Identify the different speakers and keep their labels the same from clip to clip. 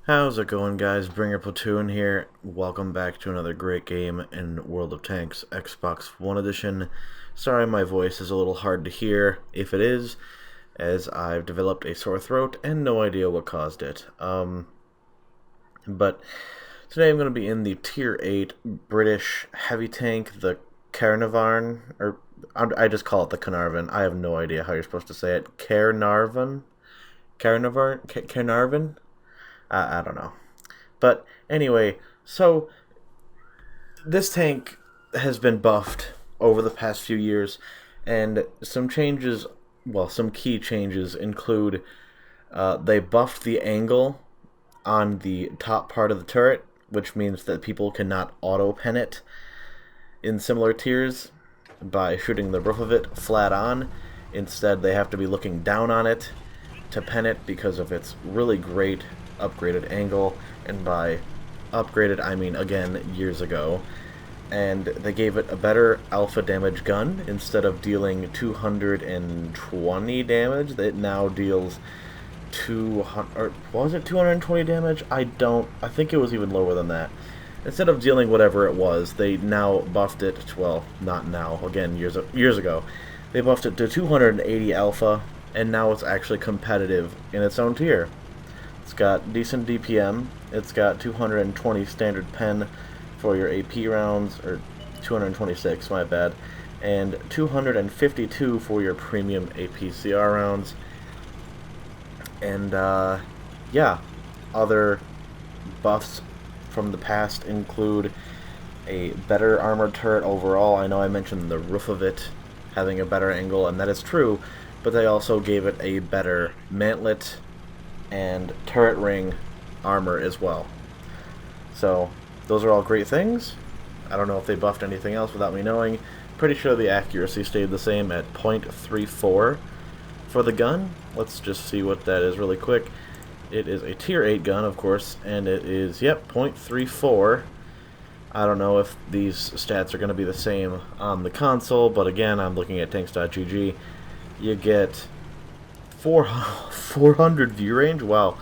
Speaker 1: How's it going, guys? Bringer Platoon here. Welcome back to another great game in World of Tanks Xbox One Edition. Sorry my voice is a little hard to hear, if it is, as I've developed a sore throat and no idea what caused it. But today I'm going to be in the Tier 8 British heavy tank, the Caernarvon, or I just call it the Caernarvon. I have no idea how you're supposed to say it. Caernarvon? Caernarvon? I don't know. But anyway, so this tank has been buffed over the past few years, and some changes, well, some key changes include they buffed the angle on the top part of the turret, which means that people cannot auto-pen it in similar tiers by shooting the roof of it flat on. Instead, they have to be looking down on it to pen it because of its really great upgraded angle, and by upgraded I mean again years ago. And they gave it a better alpha damage gun. Instead of dealing 220 damage, it now deals 200, or was it 220 damage? I think it was even lower than that. Instead of dealing whatever it was, they now buffed it to, well, not now, again years ago, they buffed it to 280 alpha, and now it's actually competitive in its own tier. It's got decent DPM, it's got 220 standard pen for your AP rounds, or 226, my bad, and 252 for your premium APCR rounds. And, yeah, other buffs from the past include a better armored turret overall. I know I mentioned the roof of it having a better angle, and that is true, but they also gave it a better mantlet and turret ring armor as well. So those are all great things. I don't know if they buffed anything else without me knowing. Pretty sure the accuracy stayed the same at .34 for the gun. Let's just see what that is really quick. It is a tier 8 gun, of course, and it is, yep, .34. I don't know if these stats are going to be the same on the console, but again, I'm looking at tanks.gg. You get 400 view range, wow.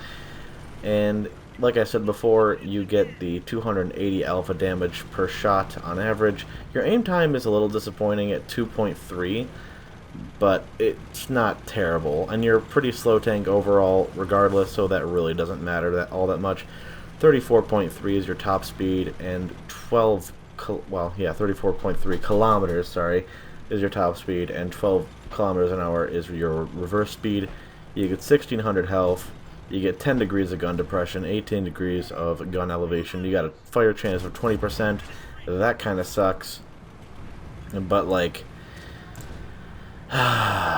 Speaker 1: And like I said before, you get the 280 alpha damage per shot on average. Your aim time is a little disappointing at 2.3, but it's not terrible. And you're a pretty slow tank overall regardless, so that really doesn't matter all that much. 34.3 is your top speed, and 34.3 kilometers, sorry, is your top speed, and 12 kilometers an hour is your reverse speed. You get 1600 health, you get 10 degrees of gun depression, 18 degrees of gun elevation, you got a fire chance of 20%. That kind of sucks. But like,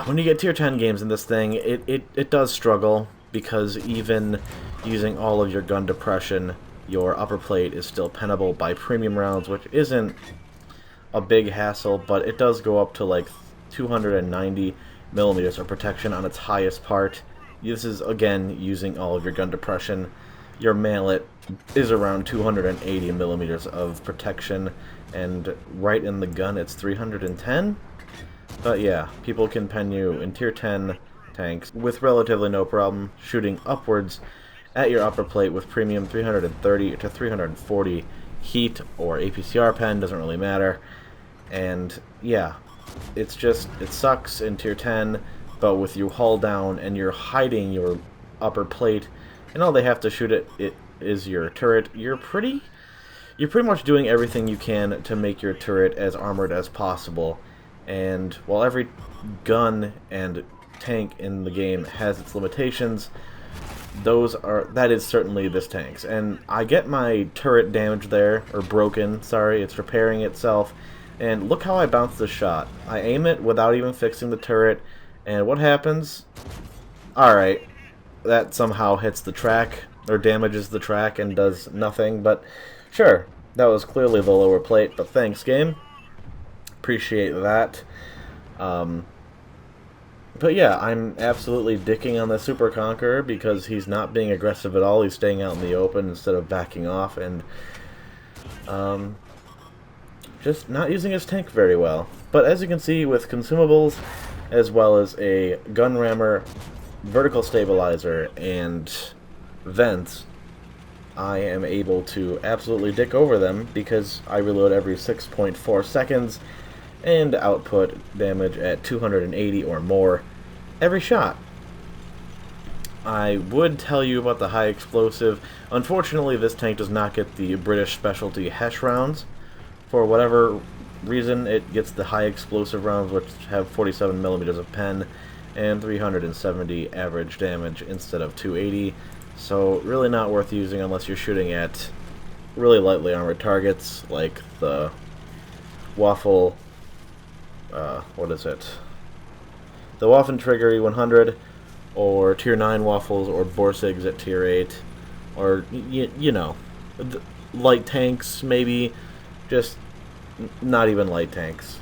Speaker 1: when you get tier 10 games in this thing, it does struggle, because even using all of your gun depression, your upper plate is still pennable by premium rounds, which isn't a big hassle, but it does go up to like 290 millimeters of protection on its highest part. This is again using all of your gun depression. Your mantlet is around 280 millimeters of protection, and right in the gun it's 310. But yeah, people can pen you in tier 10 tanks with relatively no problem, shooting upwards at your upper plate with premium 330 to 340 heat or APCR pen, doesn't really matter. And yeah, it sucks in tier 10, but with you hull down and you're hiding your upper plate, and all they have to shoot it is your turret, you're pretty much doing everything you can to make your turret as armored as possible. And while every gun and tank in the game has its limitations, that is certainly this tank's. And I get my turret damaged there, or broken, sorry, it's repairing itself. And look how I bounce the shot. I aim it without even fixing the turret, and what happens? Alright, that somehow hits the track, or damages the track, and does nothing, but sure, that was clearly the lower plate, but thanks, game. Appreciate that. But yeah, I'm absolutely dicking on the Super Conqueror because he's not being aggressive at all. He's staying out in the open instead of backing off, and just not using his tank very well. But as you can see, with consumables, as well as a gun rammer, vertical stabilizer, and vents, I am able to absolutely dick over them because I reload every 6.4 seconds and output damage at 280 or more every shot. I would tell you about the high explosive. Unfortunately, this tank does not get the British specialty Hesh rounds. For whatever reason, it gets the high explosive rounds, which have 47 millimeters of pen and 370 average damage instead of 280. So really not worth using unless you're shooting at really lightly armored targets like the Waffle. What is it? The Waffen Trigger E100, or Tier 9 Waffles, or Borsigs at Tier 8, or, you know, light tanks, maybe, just not even light tanks.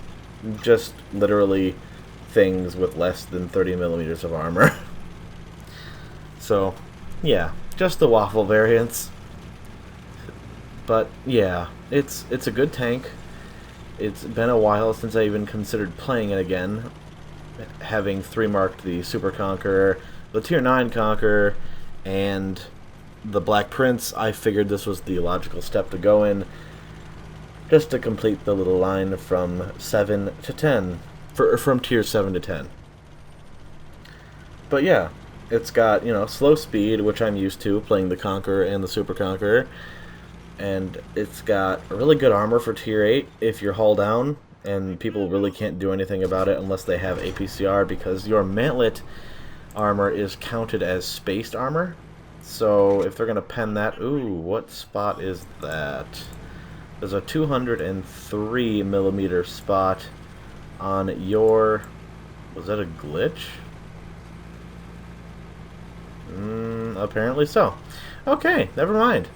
Speaker 1: Just literally things with less than 30 millimeters of armor. So, yeah, just the Waffle variants. But, yeah, it's a good tank. It's been a while since I even considered playing it again, having 3-marked the Super Conqueror, the Tier 9 Conqueror, and the Black Prince. I figured this was the logical step to go in, just to complete the little line from 7 to 10, from Tier 7 to 10. But yeah, it's got, you know, slow speed, which I'm used to, playing the Conqueror and the Super Conqueror, and it's got really good armor for Tier 8 if you're hull down, and people really can't do anything about it unless they have APCR, because your mantlet armor is counted as spaced armor. So if they're going to pen that... Ooh, what spot is that? There's a 203 millimeter spot on your... Was that a glitch? Apparently so. Okay, never mind.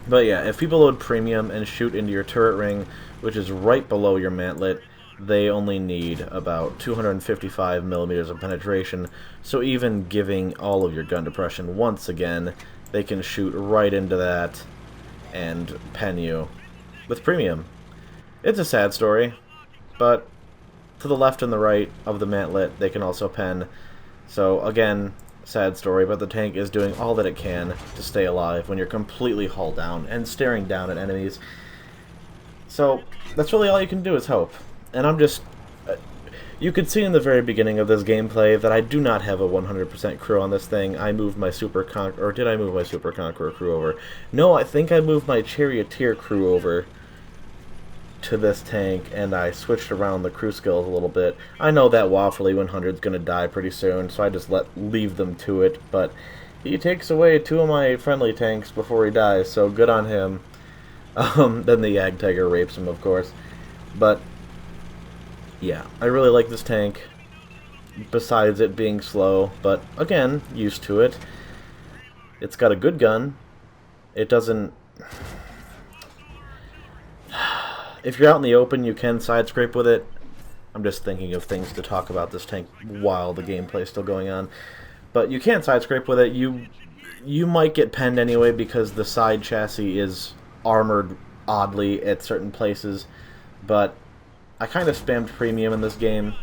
Speaker 1: But yeah, if people load premium and shoot into your turret ring, which is right below your mantlet, they only need about 255 millimeters of penetration, so even giving all of your gun depression once again, they can shoot right into that and pen you with premium. It's a sad story, but to the left and the right of the mantlet, they can also pen. So again, sad story, but the tank is doing all that it can to stay alive when you're completely hull down and staring down at enemies. So that's really all you can do is hope. And I'm just... you could see in the very beginning of this gameplay that I do not have a 100% crew on this thing. I moved my Super Conqueror... Or did I move my Super Conqueror crew over? No, I think I moved my Charioteer crew over to this tank, and I switched around the crew skills a little bit. I know that Waffle E100 is going to die pretty soon, so I just leave them to it, but he takes away 2 of my friendly tanks before he dies, so good on him. Then the Yag Tiger rapes him, of course. But, yeah, I really like this tank, besides it being slow, but, again, used to it. It's got a good gun. It doesn't... If you're out in the open, you can side scrape with it. I'm just thinking of things to talk about this tank while the gameplay is still going on. But you can side scrape with it. You might get penned anyway because the side chassis is armored oddly at certain places. But I kind of spammed premium in this game.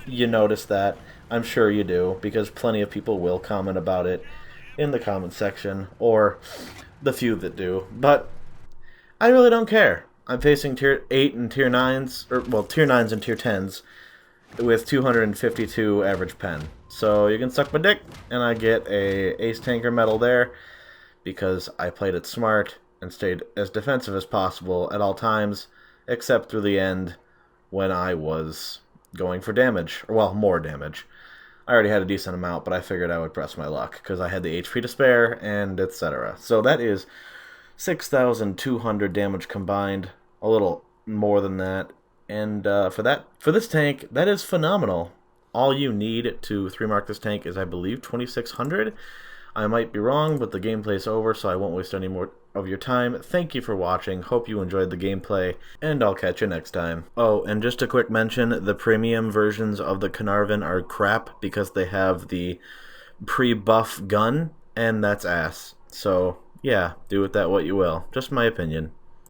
Speaker 1: You notice that. I'm sure you do, because plenty of people will comment about it in the comment section, or the few that do. But I really don't care. I'm facing Tier 8 and Tier 9s, or, well, Tier 9s and Tier 10s, with 252 average pen. So you can suck my dick, and I get a Ace Tanker medal there, because I played it smart and stayed as defensive as possible at all times, except through the end, when I was going for damage, or, well, more damage. I already had a decent amount, but I figured I would press my luck, because I had the HP to spare, and etc. So that is 6,200 damage combined, a little more than that, and for this tank, that is phenomenal. All you need to 3-mark this tank is, I believe, 2,600. I might be wrong, but the gameplay is over, so I won't waste any more of your time. Thank you for watching, hope you enjoyed the gameplay, and I'll catch you next time. Oh, and just a quick mention, the premium versions of the Caernarvon are crap because they have the pre-buff gun, and that's ass. So, yeah, do with that what you will. Just my opinion.